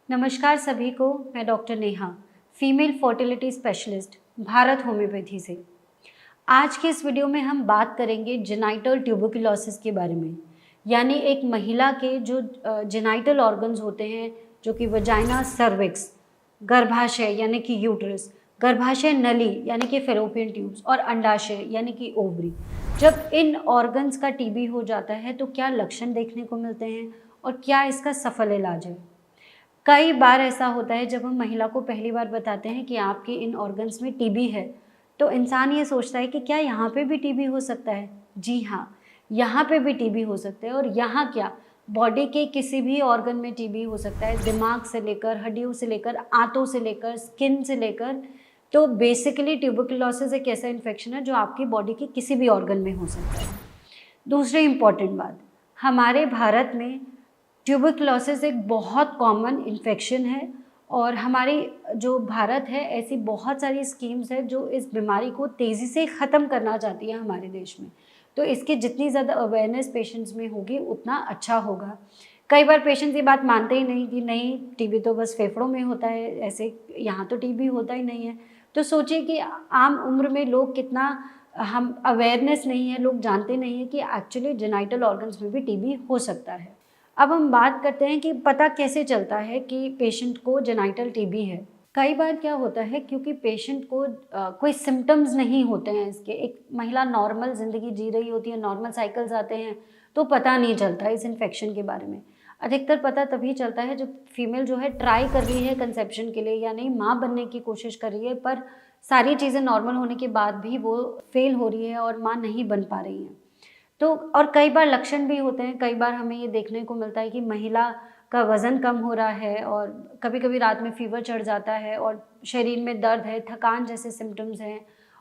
नमस्कार सभी को। मैं doctor Neha, female fertility specialist, Bharat homeopathy से। आज के इस वीडियो में हम बात करेंगे जेनाइटल ट्यूबरकुलोसिस के बारे में। यानी एक महिला के जो जेनाइटल ऑर्गन्स होते हैं, जो कि वजाइना, सर्विक्स, गर्भाशय यानी कि यूट्रस, गर्भाशय नली यानी कि फेलोपियन ट्यूब्स और अंडाशय यानी कि ओवरी। जब इन ऑर्गन्स का टीबी हो जाता है तो क्या लक्षण देखने को मिलते हैं और क्या इसका सफल इलाज है। कई बार ऐसा होता है जब हम महिला को पहली बार बताते हैं कि आपके इन ऑर्गन्स में टीबी है, तो इंसान ये सोचता है कि क्या यहाँ पे भी टीबी हो सकता है। जी हाँ, यहाँ पे भी टीबी हो सकता है। और यहाँ क्या, बॉडी के किसी भी ऑर्गन में टीबी हो सकता है, दिमाग से लेकर, हड्डियों से लेकर, आंतों से लेकर, स्किन से लेकर। तो बेसिकली ट्यूबरकुलोसिस एक ऐसा इन्फेक्शन है जो आपकी बॉडी के किसी भी ऑर्गन में हो सकता है। दूसरी इम्पॉर्टेंट बात, हमारे भारत में ट्यूबरकुलोसिस एक बहुत कॉमन इन्फेक्शन है और हमारी जो भारत है, ऐसी बहुत सारी स्कीम्स है जो इस बीमारी को तेज़ी से ख़त्म करना चाहती है हमारे देश में। तो इसकी जितनी ज़्यादा अवेयरनेस पेशेंट्स में होगी उतना अच्छा होगा। कई बार पेशेंट्स ये बात मानते ही नहीं कि नहीं, टीबी तो बस फेफड़ों में होता है, ऐसे यहाँ तो टीबी होता ही नहीं है। तो सोचिए कि आम उम्र में लोग कितना, हम अवेयरनेस नहीं है, लोग जानते नहीं हैं कि एक्चुअली जेनाइटल ऑर्गन्स में भी टीबी हो सकता है। अब हम बात करते हैं कि पता कैसे चलता है कि पेशेंट को जेनाइटल टीबी है। कई बार क्या होता है, क्योंकि पेशेंट को कोई सिम्टम्स नहीं होते हैं इसके, एक महिला नॉर्मल ज़िंदगी जी रही होती है, नॉर्मल साइकिल्स आते हैं, तो पता नहीं चलता इस इन्फेक्शन के बारे में। अधिकतर पता तभी चलता है जब फीमेल जो है ट्राई कर रही है कंसेप्शन के लिए, यानी माँ बनने की कोशिश कर रही है, पर सारी चीज़ें नॉर्मल होने के बाद भी वो फेल हो रही है और माँ नहीं बन पा रही हैं। तो और कई बार लक्षण भी होते हैं, कई बार हमें ये देखने को मिलता है कि महिला का वज़न कम हो रहा है और कभी-कभी रात में फ़ीवर चढ़ जाता है और शरीर में दर्द है, थकान जैसे सिम्पटम्स हैं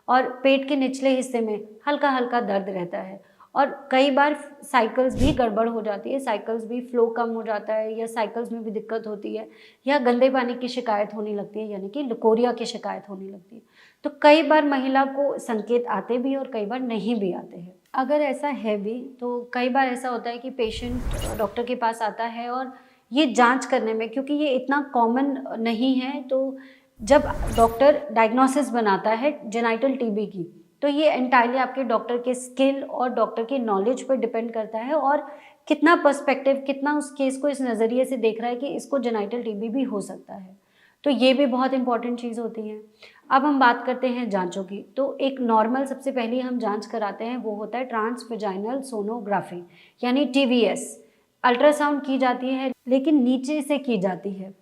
और पेट के निचले हिस्से में हल्का-हल्का दर्द रहता है। और कई बार साइकिल्स भी गड़बड़ हो जाती है, साइकिल्स भी फ्लो कम हो जाता है या साइकिल्स में भी दिक्कत होती है या गंदे पानी की शिकायत होने लगती है, यानी कि लिकोरिया की शिकायत होने लगती है। तो कई बार महिला को संकेत आते भी और कई बार नहीं भी आते हैं। अगर ऐसा है भी तो कई बार ऐसा होता है कि पेशेंट डॉक्टर के पास आता है और ये जांच करने में, क्योंकि ये इतना कॉमन नहीं है, तो जब डॉक्टर डायग्नोसिस बनाता है जेनाइटल टीबी की, तो ये एंटायरली आपके डॉक्टर के स्किल और डॉक्टर की नॉलेज पर डिपेंड करता है और कितना पर्सपेक्टिव, कितना उस केस को इस नज़रिए से देख रहा है कि इसको जेनाइटल टीबी भी हो सकता है। तो ये भी बहुत इंपॉर्टेंट चीज़ होती है। अब हम बात करते हैं जांचों की। तो एक नॉर्मल सबसे पहले हम जांच कराते हैं, वो होता है ट्रांसवेजाइनल सोनोग्राफी यानी टीवीएस। अल्ट्रासाउंड की जाती है लेकिन नीचे से की जाती है।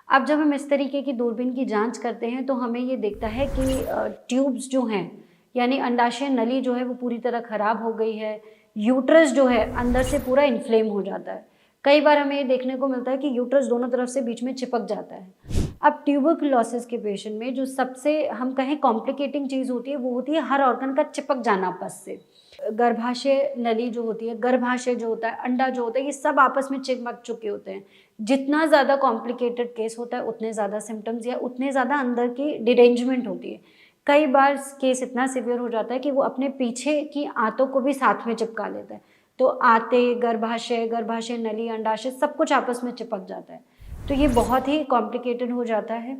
अब जब हम इस तरीके की दूरबीन की जांच करते हैं तो हमें ये दिखता है कि ट्यूब्स जो हैं, यानी अंडाशय नली जो है वो पूरी तरह ख़राब हो गई है। यूट्रस जो है अंदर से पूरा इन्फ्लेम हो जाता है। कई बार हमें ये देखने को मिलता है कि यूट्रस दोनों तरफ से बीच में चिपक जाता है। अब ट्यूबरकुलोसिस के पेशेंट में जो सबसे हम कहें कॉम्प्लिकेटिंग चीज़ होती है, वो होती है हर ऑर्गन का चिपक जाना आपस से। गर्भाशय नली जो होती है, गर्भाशय जो होता है, अंडा जो होता है, ये सब आपस में चिपक चुके होते हैं। जितना ज़्यादा कॉम्प्लिकेटेड केस होता है उतने ज़्यादा सिम्टम्स या उतने ज़्यादा अंदर की डिरेंजमेंट होती है। कई बार केस इतना सिवियर हो जाता है कि वो अपने पीछे की आंतों को भी साथ में चिपका लेता है। तो आंतें, गर्भाशय, गर्भाशय नली, अंडाशय सब कुछ आपस में चिपक जाता है। तो ये बहुत ही कॉम्प्लिकेटेड हो जाता है।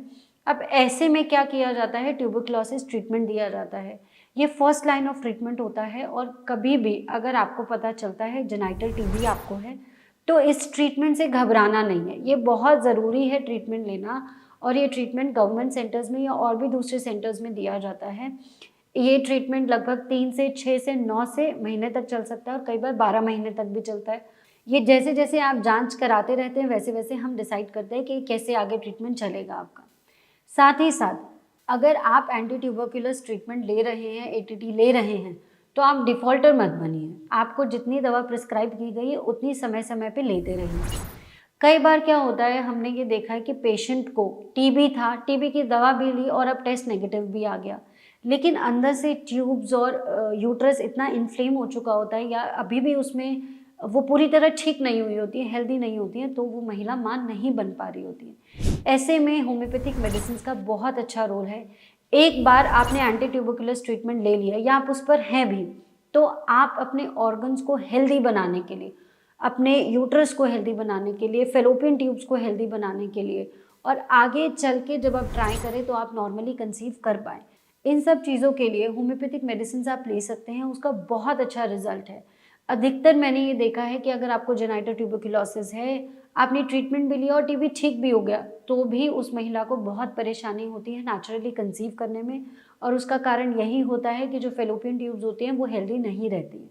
अब ऐसे में क्या किया जाता है, ट्यूबरकुलोसिस ट्रीटमेंट दिया जाता है। ये फर्स्ट लाइन ऑफ ट्रीटमेंट होता है और कभी भी अगर आपको पता चलता है जेनाइटल टीबी आपको है, तो इस ट्रीटमेंट से घबराना नहीं है। ये बहुत ज़रूरी है ट्रीटमेंट लेना और ये ट्रीटमेंट गवर्नमेंट सेंटर्स में या और भी दूसरे सेंटर्स में दिया जाता है। ये ट्रीटमेंट लगभग 3 से 6 से 9 से महीने तक चल सकता है और कई बार 12 महीने तक भी चलता है। ये जैसे-जैसे आप जाँच कराते रहते हैं वैसे-वैसे हम डिसाइड करते हैं कि कैसे आगे ट्रीटमेंट चलेगा आपका। साथ ही साथ अगर आप एंटी ट्यूबरकुलस ट्रीटमेंट ले रहे हैं, एटीटी ले रहे हैं, तो आप डिफ़ॉल्टर मत बनिए। आपको जितनी दवा प्रिस्क्राइब की गई है उतनी समय-समय पे लेते रहिए। कई बार क्या होता है, हमने ये देखा है कि पेशेंट को टीबी था, टीबी की दवा भी ली और अब टेस्ट नेगेटिव भी आ गया। लेकिन अंदर से ट्यूब्स और यूट्रस इतना इन्फ्लेम हो चुका होता है या अभी भी उसमें वो पूरी तरह ठीक नहीं हुई होती है, हेल्दी नहीं होती है, तो वो महिला माँ नहीं बन पा रही होती है। ऐसे में होम्योपैथिक मेडिसिन्स का बहुत अच्छा रोल है। एक बार आपने एंटी ट्यूबरकुलस ट्रीटमेंट ले लिया या आप उस पर हैं भी, तो आप अपने ऑर्गन्स को हेल्दी बनाने के लिए अपने यूट्रस को हेल्दी बनाने के लिए, फेलोपियन ट्यूब्स को हेल्दी बनाने के लिए, और आगे चल के जब आप ट्राई करें तो आप नॉर्मली कंसीव कर पाएँ। इन सब चीज़ों के लिए होम्योपैथिक मेडिसिन आप ले सकते हैं, उसका बहुत अच्छा रिजल्ट है। अधिकतर मैंने ये देखा है कि अगर आपको जेनिटल ट्यूबरकुलोसिस है, आपने ट्रीटमेंट भी लिया और टीबी ठीक भी हो गया, तो भी उस महिला को बहुत परेशानी होती है नेचुरली कंसीव करने में, और उसका कारण यही होता है कि जो फेलोपियन ट्यूब्स होती हैं वो हेल्दी नहीं रहती हैं।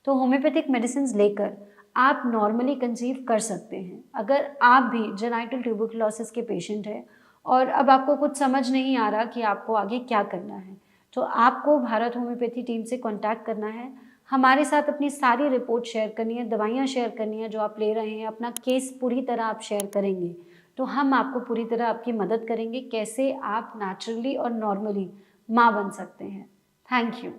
तो होम्योपैथिक मेडिसिन लेकर आप नॉर्मली कंसीव कर सकते हैं। अगर आप भी जेनिटल ट्यूबरकुलोसिस के पेशेंट हैं और अब आपको कुछ समझ नहीं आ रहा कि आपको आगे क्या करना है, तो आपको भारत होम्योपैथी टीम से कॉन्टैक्ट करना है, हमारे साथ अपनी सारी रिपोर्ट शेयर करनी है, दवाइयाँ शेयर करनी है जो आप ले रहे हैं, अपना केस पूरी तरह आप शेयर करेंगे, तो हम आपको पूरी तरह आपकी मदद करेंगे कैसे आप नेचुरली और नॉर्मली माँ बन सकते हैं। Thank you.